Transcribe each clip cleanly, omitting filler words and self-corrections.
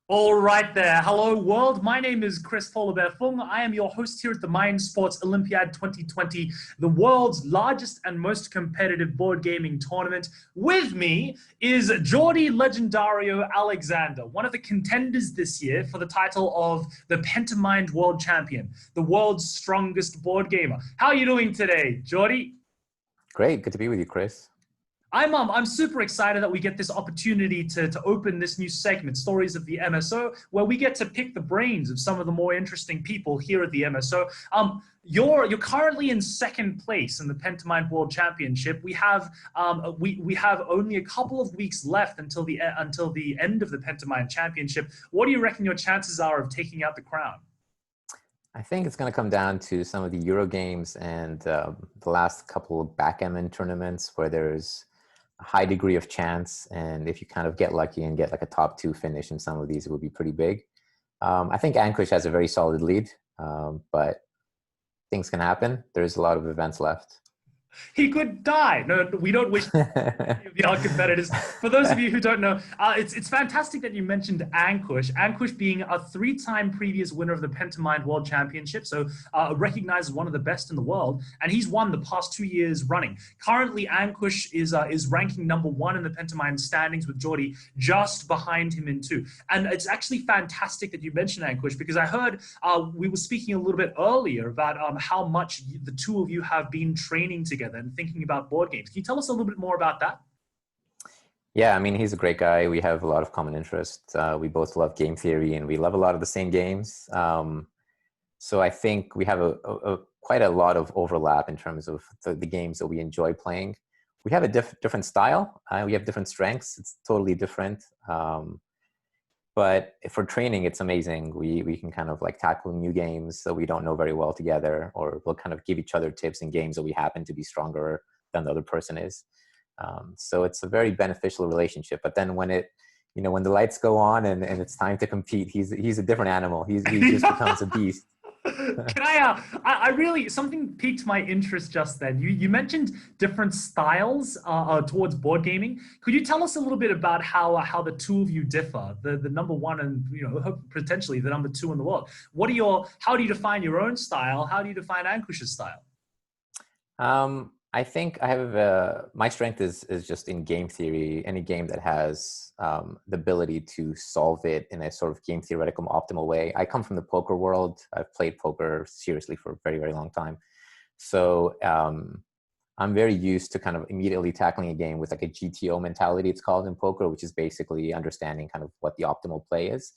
All right there. Hello, world. My name is Chris Fung. I am your host here at the Mind Sports Olympiad 2020, the world's largest and most competitive board gaming tournament. With me is Jordi Legendario Alexander, one of the contenders this year for the title of the Pentamind World Champion, the world's strongest board gamer. How are you doing today, Jordi? Great. Good to be with you, Chris. I'm super excited that we get this opportunity to open this new segment, Stories of the MSO, where we get to pick the brains of some of the more interesting people here at the MSO. You're currently in second place in the Pentamind World Championship. We have only a couple of weeks left until the end of the Pentamind Championship. What do you reckon your chances are of taking out the crown? I think it's going to come down to some of the Euro games and the last couple of backgammon tournaments where there's a high degree of chance. And if you kind of get lucky and get like a top two finish in some of these, it would be pretty big. I think Ankush has a very solid lead, but things can happen. There's a lot of events left. He could die. No, we don't wish the our competitors. For those of you who don't know, it's fantastic that you mentioned Ankush. Ankush being a three-time previous winner of the Pentamind World Championship, so recognized as one of the best in the world, and he's won the past 2 years running. Currently, Ankush is ranking number one in the Pentamind standings with Jordi just behind him in two. And it's actually fantastic that you mentioned Ankush because I heard we were speaking a little bit earlier about how much the two of you have been training together and thinking about board games. Can you tell us a little bit more about that? Yeah, I mean, he's a great guy. We have a lot of common interests. We both love game theory and we love a lot of the same games. So I think we have quite a lot of overlap in terms of the games that we enjoy playing. We have a different style. We have different strengths. It's totally different. But for training, it's amazing. We can kind of like tackle new games that we don't know very well together, or we'll kind of give each other tips in games that we happen to be stronger than the other person is. So it's a very beneficial relationship. But then when when the lights go on and it's time to compete, he's a different animal. He just becomes a beast. Can I really, something piqued my interest just then. You mentioned different styles towards board gaming. Could you tell us a little bit about how the two of you differ, the number one and potentially the number two in the world? How do you define your own style? How do you define Ankush's style? I think I have my strength is just in game theory. Any game that has the ability to solve it in a sort of game theoretical optimal way. I come from the poker world. I've played poker seriously for a very, very long time. So I'm very used to kind of immediately tackling a game with like a GTO mentality, it's called in poker, which is basically understanding kind of what the optimal play is.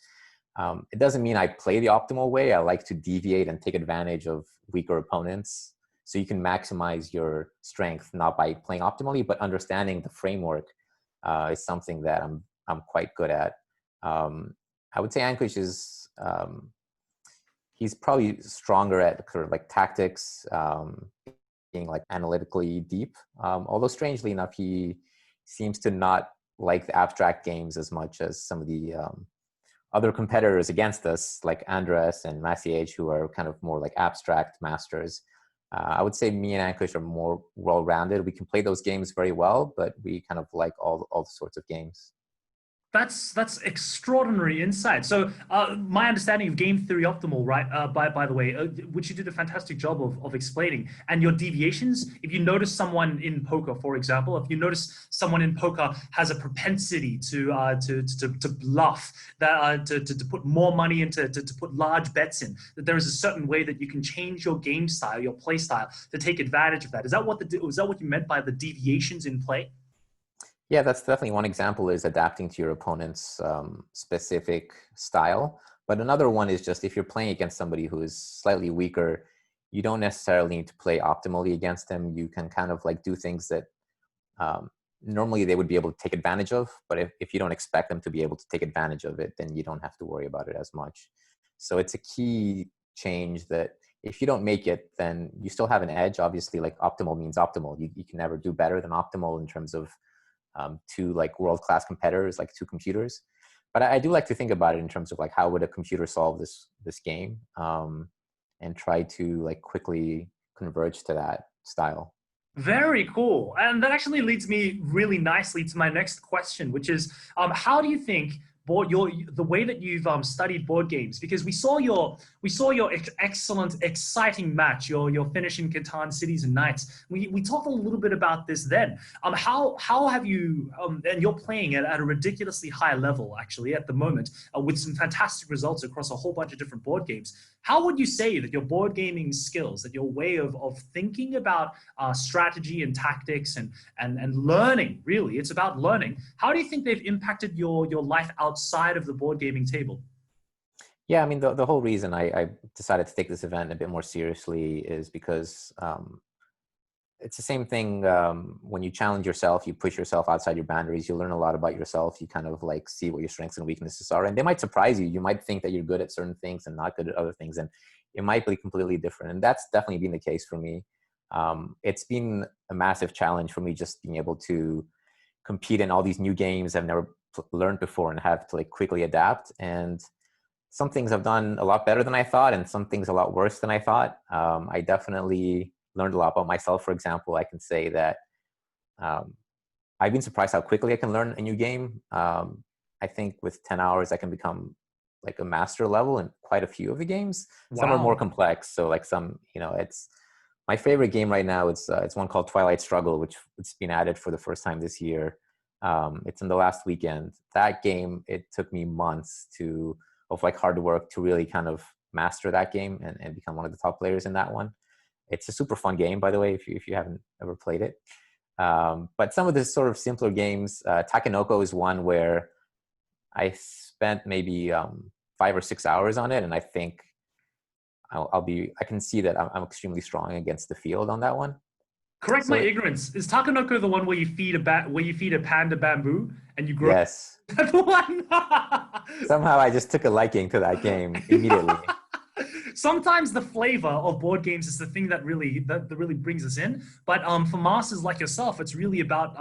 It doesn't mean I play the optimal way. I like to deviate and take advantage of weaker opponents. So you can maximize your strength, not by playing optimally, but understanding the framework is something that I'm quite good at. I would say Ankush is, he's probably stronger at sort of like tactics, being like analytically deep. Although strangely enough, he seems to not like the abstract games as much as some of the other competitors against us, like Andres and Maciej, who are kind of more like abstract masters. I would say me and Ankush are more well-rounded. We can play those games very well, but we kind of like all the sorts of games. That's extraordinary insight. So my understanding of game theory optimal, right? By the way, which you did a fantastic job of explaining, and your deviations. If you notice someone in poker, for example, if you notice someone in poker has a propensity to bluff, that to put more money into to put large bets in, that there is a certain way that you can change your game style, your play style, to take advantage of that. Is that what you meant by the deviations in play? Yeah, that's definitely one example, is adapting to your opponent's specific style. But another one is just if you're playing against somebody who is slightly weaker, you don't necessarily need to play optimally against them. You can kind of like do things that normally they would be able to take advantage of. But if you don't expect them to be able to take advantage of it, then you don't have to worry about it as much. So it's a key change that if you don't make it, then you still have an edge. Obviously, like optimal means optimal. You can never do better than optimal in terms of two like world-class competitors, like two computers. But I do like to think about it in terms of like how would a computer solve this game, and try to like quickly converge to that style. Very cool. And that actually leads me really nicely to my next question, which is how do you think the way that you've studied board games, because we saw your excellent, exciting match, your finish in Catan Cities and Knights. We talked a little bit about this then. How have you and you're playing at a ridiculously high level actually at the moment, with some fantastic results across a whole bunch of different board games. How would you say that your board gaming skills, that your way of thinking about strategy and tactics and learning, really, it's about learning. How do you think they've impacted your life outside of the board gaming table? Yeah, I mean, the whole reason I decided to take this event a bit more seriously is because it's the same thing. When you challenge yourself, you push yourself outside your boundaries, you learn a lot about yourself. You kind of like see what your strengths and weaknesses are, and they might surprise you. You might think that you're good at certain things and not good at other things, and it might be completely different. And that's definitely been the case for me. It's been a massive challenge for me just being able to compete in all these new games I've never learned before and have to like quickly adapt. And some things I've done a lot better than I thought, and some things a lot worse than I thought. I definitely learned a lot about myself. For example, I can say that um, I've been surprised how quickly I can learn a new game. I think with 10 hours, I can become like a master level in quite a few of the games. Some are more Wow. complex. So like some, it's my favorite game right now. It's one called Twilight Struggle, which it's been added for the first time this year. It's in the last weekend. That game, it took me months of like hard work to really kind of master that game and become one of the top players in that one. It's a super fun game, by the way, if you haven't ever played it. But some of the sort of simpler games, Takenoko is one where I spent maybe 5 or 6 hours on it, and I think I can see that I'm extremely strong against the field on that one. Correct my So ignorance. Is Takanoko the one where you feed a panda bamboo and you grow yes, that one? somehow I just took a liking to that game immediately. Sometimes the flavor of board games is the thing that really brings us in. But for masters like yourself, it's really about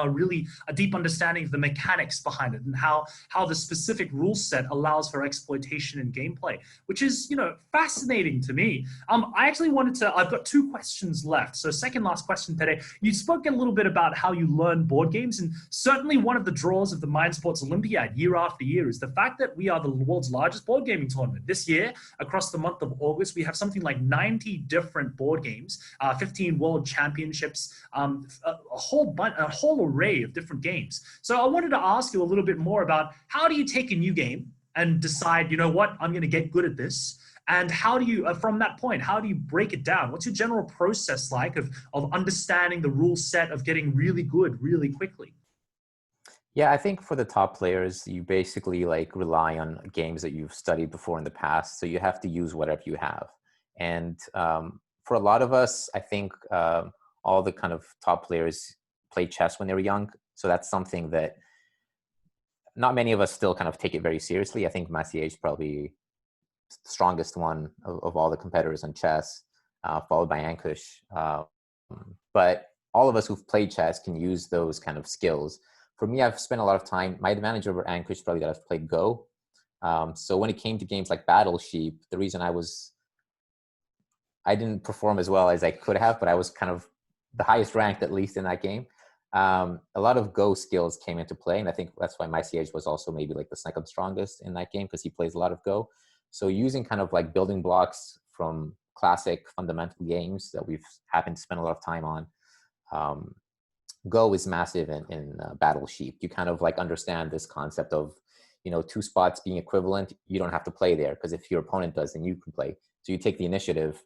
really a deep understanding of the mechanics behind it and how the specific rule set allows for exploitation and gameplay, which is fascinating to me. I actually wanted to. I've got two questions left. So second last question today. You spoke a little bit about how you learn board games, and certainly one of the draws of the Mind Sports Olympiad year after year is the fact that we are the world's largest board gaming tournament. This year, across the month of August, we have something like 90 different board games, 15 world championships, a whole array of different games. So I wanted to ask you a little bit more about how do you take a new game and decide, you know what, I'm going to get good at this. And how do you, from that point, how do you break it down? What's your general process like of understanding the rule set, of getting really good really quickly? Yeah, I think for the top players, you basically like rely on games that you've studied before in the past. So you have to use whatever you have. And for a lot of us, I think all the kind of top players played chess when they were young. So that's something that not many of us still kind of take it very seriously. I think Massier is probably the strongest one of all the competitors in chess, followed by Ankush. But all of us who've played chess can use those kind of skills. For me, I've spent a lot of time. My advantage over Ankush is probably that I've played Go. So when it came to games like Battle Sheep, the reason I didn't perform as well as I could have, but I was kind of the highest ranked, at least in that game. A lot of Go skills came into play, and I think that's why my CH was also maybe like the second strongest in that game, because he plays a lot of Go. So using kind of like building blocks from classic fundamental games that we've happened to spend a lot of time on, Go is massive in Battle Sheep. You kind of like understand this concept of, two spots being equivalent. You don't have to play there, because if your opponent does, then you can play. So you take the initiative.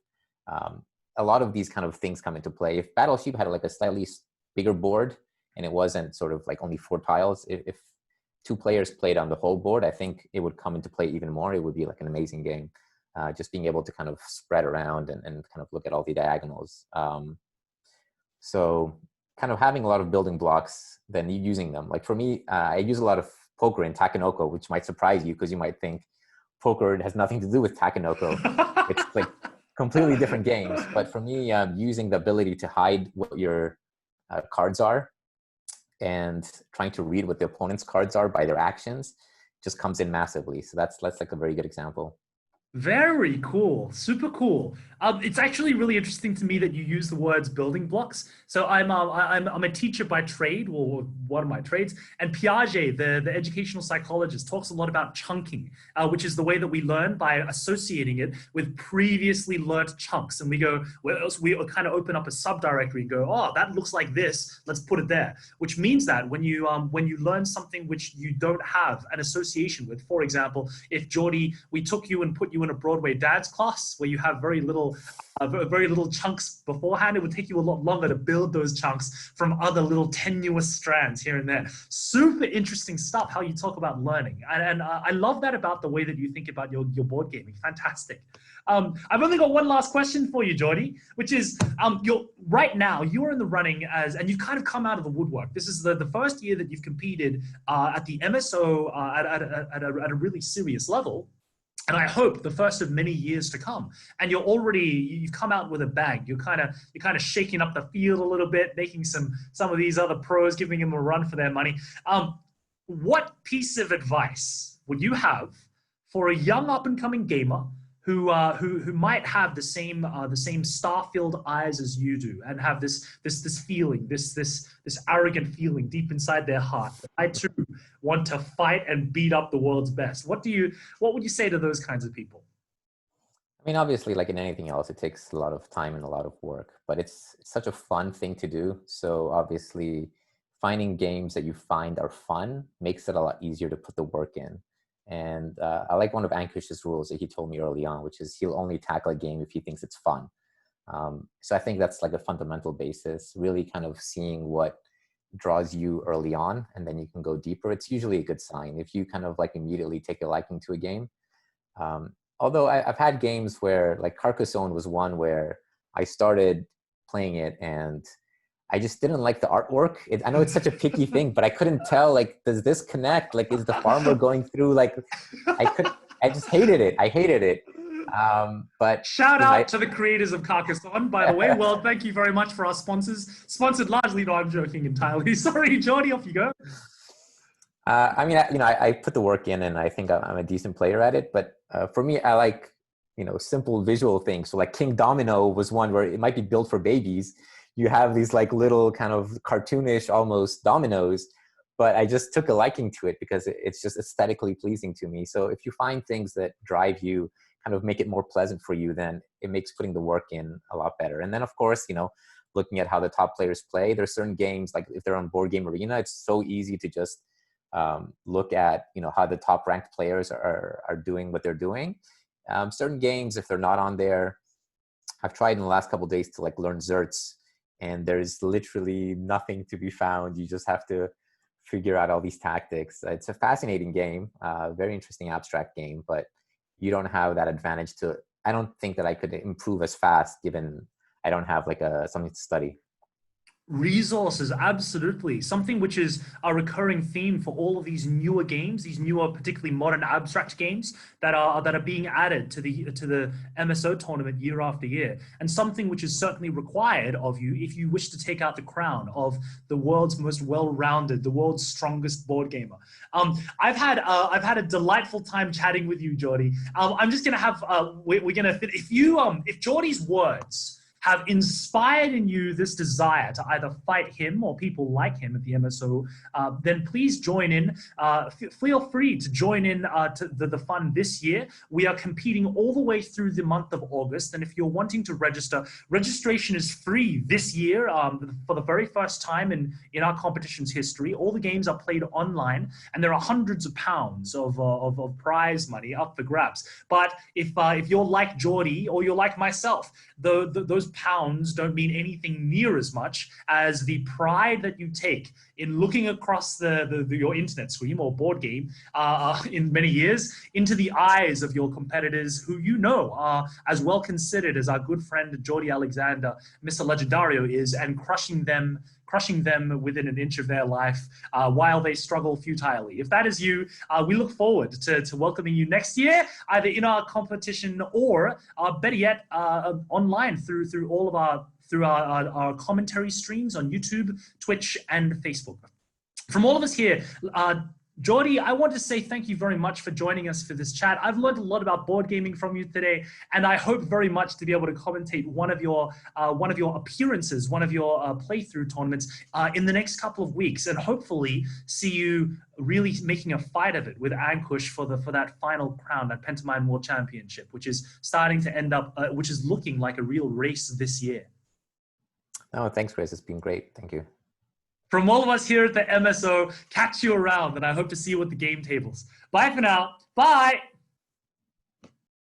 A lot of these kind of things come into play. If Battle Sheep had like a slightly bigger board and it wasn't sort of like only 4 tiles, if 2 players played on the whole board, I think it would come into play even more. It would be like an amazing game. Just being able to kind of spread around and kind of look at all the diagonals. So kind of having a lot of building blocks, then using them. Like for me, I use a lot of poker in Takenoko, which might surprise you because you might think poker has nothing to do with Takenoko. It's like completely different games. But for me, using the ability to hide what your cards are and trying to read what the opponent's cards are by their actions just comes in massively. So that's like a very good example. Very cool. Super cool. It's actually really interesting to me that you use the words building blocks. So I'm a teacher by trade, or one of my trades. And Piaget, the educational psychologist, talks a lot about chunking, which is the way that we learn by associating it with previously learned chunks. And we go, well, we kind of open up a subdirectory and go, oh, that looks like this. Let's put it there. Which means that when you learn something which you don't have an association with, for example, if Jordi, we took you and put you in a Broadway dance class where you have very little chunks beforehand, it would take you a lot longer to build those chunks from other little tenuous strands here and there. Super interesting stuff, how you talk about learning. And I love that about the way that you think about your board gaming. Fantastic. I've only got one last question for you, Jordi, which is right now you're in the running and you've kind of come out of the woodwork. This is the first year that you've competed at the MSO at a really serious level. And I hope the first of many years to come. And you've come out with a bang. You're kind of shaking up the field a little bit, making some of these other pros, giving them a run for their money. What piece of advice would you have for a young up and coming gamer who might have the same star-filled eyes as you do, and have this feeling, this arrogant feeling deep inside their heart that I too want to fight and beat up the world's best? What would you say to those kinds of people? I mean, obviously, like in anything else, it takes a lot of time and a lot of work, but it's such a fun thing to do. So obviously, finding games that you find are fun makes it a lot easier to put the work in. And I like one of Ankush's rules that he told me early on, which is he'll only tackle a game if he thinks it's fun. So I think that's like a fundamental basis, really kind of seeing what draws you early on, and then you can go deeper. It's usually a good sign if you kind of like immediately take a liking to a game. Although I've had games where, like Carcassonne was one where I started playing it and I just didn't like the artwork. I know it's such a picky thing, but I couldn't tell, like, does this connect? Like, is the farmer going through, like, I just hated it. I hated it. But Shout out to the creators of Carcassonne, by the way. Well, thank you very much for our sponsors. Sponsored largely, no, I'm joking entirely. Sorry, Jordi, off you go. I mean, I put the work in, and I think I'm a decent player at it. But for me, I like, simple visual things. So like King Domino was one where it might be built for babies. You have these like little kind of cartoonish almost dominoes, but I just took a liking to it because it's just aesthetically pleasing to me. So if you find things that drive you, kind of make it more pleasant for you, then it makes putting the work in a lot better. And then of course, looking at how the top players play, there's certain games, like if they're on Board Game Arena, it's so easy to just look at, how the top ranked players are doing what they're doing. Certain games, if they're not on there, I've tried in the last couple of days to like learn Zerts, and there's literally nothing to be found. You just have to figure out all these tactics. It's a fascinating game, very interesting abstract game, but you don't have that advantage I don't think that I could improve as fast given I don't have like something to study. Resources, absolutely. Something which is a recurring theme for all of these newer games, these newer, particularly modern abstract games that are being added to the MSO tournament year after year, and something which is certainly required of you if you wish to take out the crown of the world's most well-rounded, the world's strongest board gamer. I've had a delightful time chatting with you, Jordi. I'm just gonna have we're gonna if Jordi's words have inspired in you this desire to either fight him or people like him at the MSO, then please join in. Feel free to join in to the fun this year. We are competing all the way through the month of August, and if you're wanting to register, registration is free this year for the very first time in our competition's history. All the games are played online, and there are hundreds of pounds of prize money up for grabs. But if you're like Jordi or you're like myself, those pounds don't mean anything near as much as the pride that you take in looking across your internet screen or board game in many years into the eyes of your competitors who are as well considered as our good friend Jordi Alexander, Mr. Legendario is, and crushing them within an inch of their life while they struggle futilely. If that is you, we look forward to welcoming you next year, either in our competition or better yet, online through all of our commentary streams on YouTube, Twitch, and Facebook. From all of us here, Jordi, I want to say thank you very much for joining us for this chat. I've learned a lot about board gaming from you today, and I hope very much to be able to commentate one of your appearances, one of your playthrough tournaments in the next couple of weeks, and hopefully see you really making a fight of it with Ankush for that final crown, that Pantomime World Championship, which is starting to end up, which is looking like a real race this year. Oh, thanks, Chris. It's been great. Thank you. From all of us here at the MSO, catch you around, and I hope to see you at the game tables. Bye for now. Bye.